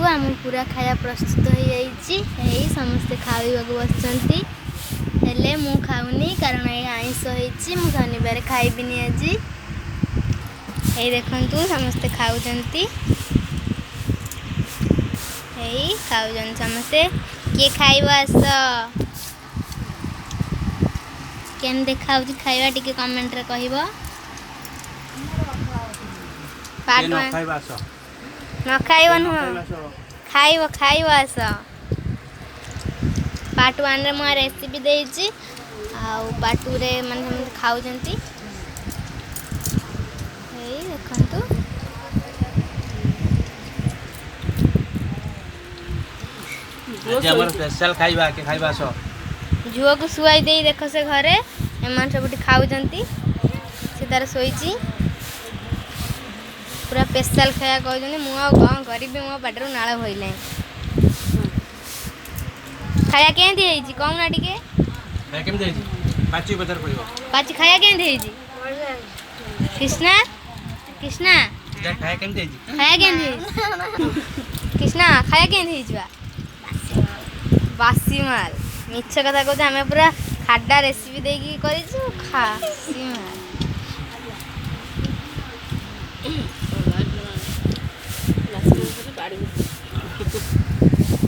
आम पूरा खाया प्रस्तुत हो जाइए समस्ते खावा बसुँच हेले मु खाऊनी कारण ये आइंस होती मु शनिवार खाइबिनी आज ये देखु समस्ते खाऊँ खाऊँ समस्ते किए खाइब आस केन देखा खाइबा टिके कमेंट रे कहब न खाइब नुह खाइब खाइब आस पार्ट 1 रे मुझे रेसिपी देछि पार्ट 2 रे माने खाऊ देखु स्पेशल खाइबा के खाइबा सो झुओ को सुआई दे देख से घरे एमान सब खाऊ से तार शोची पूरा स्पेशल खाया कहते मुझे कौन करी मो पाटर नाल भइले खाया केमती कहूना टिके पाची बजार पड़िबो पाची खाया केमती कृष्णा कृष्णा खाया केमती खाया केमती कृष्णा खाया केमती बासी माल मिछ कथा कहते आम पूरा खाडा रेसिपी देकी करिछु खासी माल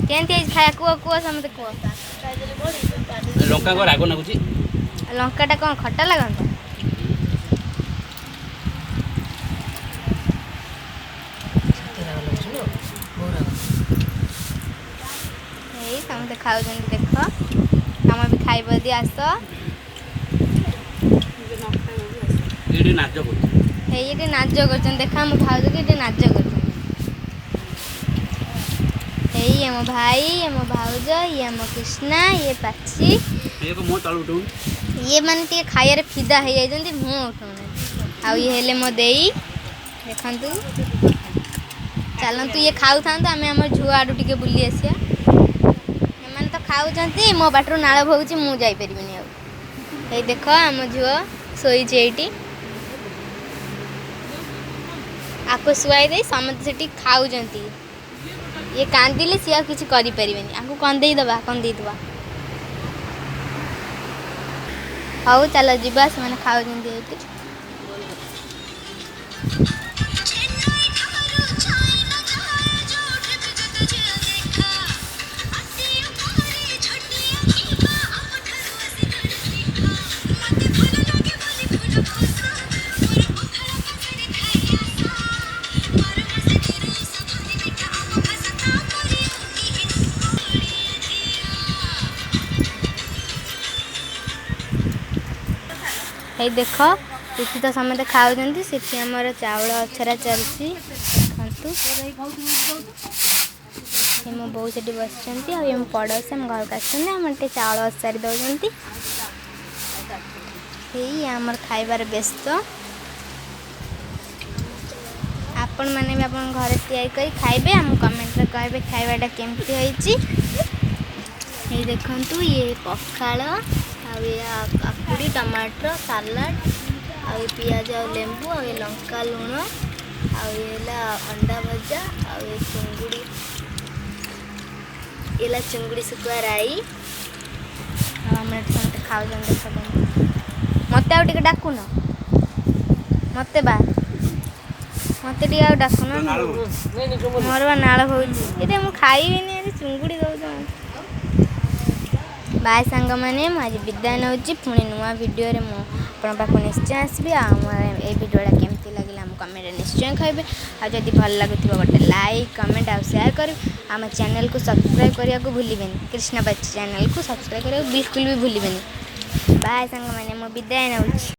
केमती खाया कुह कुह समझे कुह लंका को राग लगुच लंकाटा कौन खट्टा लगता समझे खाऊ देख आम भी खाइब दी आस ये नाच कर देख आम खाऊ कि नाच कर आम भाई आम भाउज ये आम कृष्णा ये पाची ये माने टे खाइर फिदा हो जाती मुँह उठाऊना आउ ये हेले मो देई देखु चलतु ये खाऊ था आम आम झुआ आड़ू टे बुली आसिया एम तो खाऊँ मो बाटर नाल भोगी मुझे जापरि आ देख आम झुओ शोचे ये आपको शुआई दे समस्त से खाऊँ ये कांदिले सी आ किसी करें आपको कंदेदबा कंदेदबा हाउ चलो जीवा से खाऊ ये देख इति तो समस्त खाऊँ से आमर चाउल अछरा चलती देखु मो बो से बस पड़ोसी आम घर को आम चाउल असारी दौरान आमर खाइबार व्यस्त आपण मैंने भी अपन घर तैयारी खाइबे आम कमेंट रे कहबे खाइबाटा केमती होइची ये देखंतु ये पखाल काकुड़ी टमाटर सालाड आ पियाज आ लेंबू आ लंका लुण आ अंडा भजा आ चिंगुड़ी ये चिंगुड़ी सुखुआ राई आम समस्त खाऊ देख मत आउ टे डाकुन मत बा मत डाकुन मोर बा नाल होती मुझे खाइबी चिंगुड़ी दौर बाय सांग मैंने आज विदाय नौ पुणी नुआ वीडियो रे मो पाक निश्चय आसबि ये वीडियोटा केमती लगे आम कमेंट निश्चय खाइबे आदि भल लगुव गोटे लाइक कमेंट आ शेयर कर आम चैनल को सब्सक्राइब करने को भूलिबेनी कृष्णा पाची चैनल को सब्सक्राइब करने बिल्कुल भी भूलिबेनी बाय सांग मैंने मो विदाय नौ।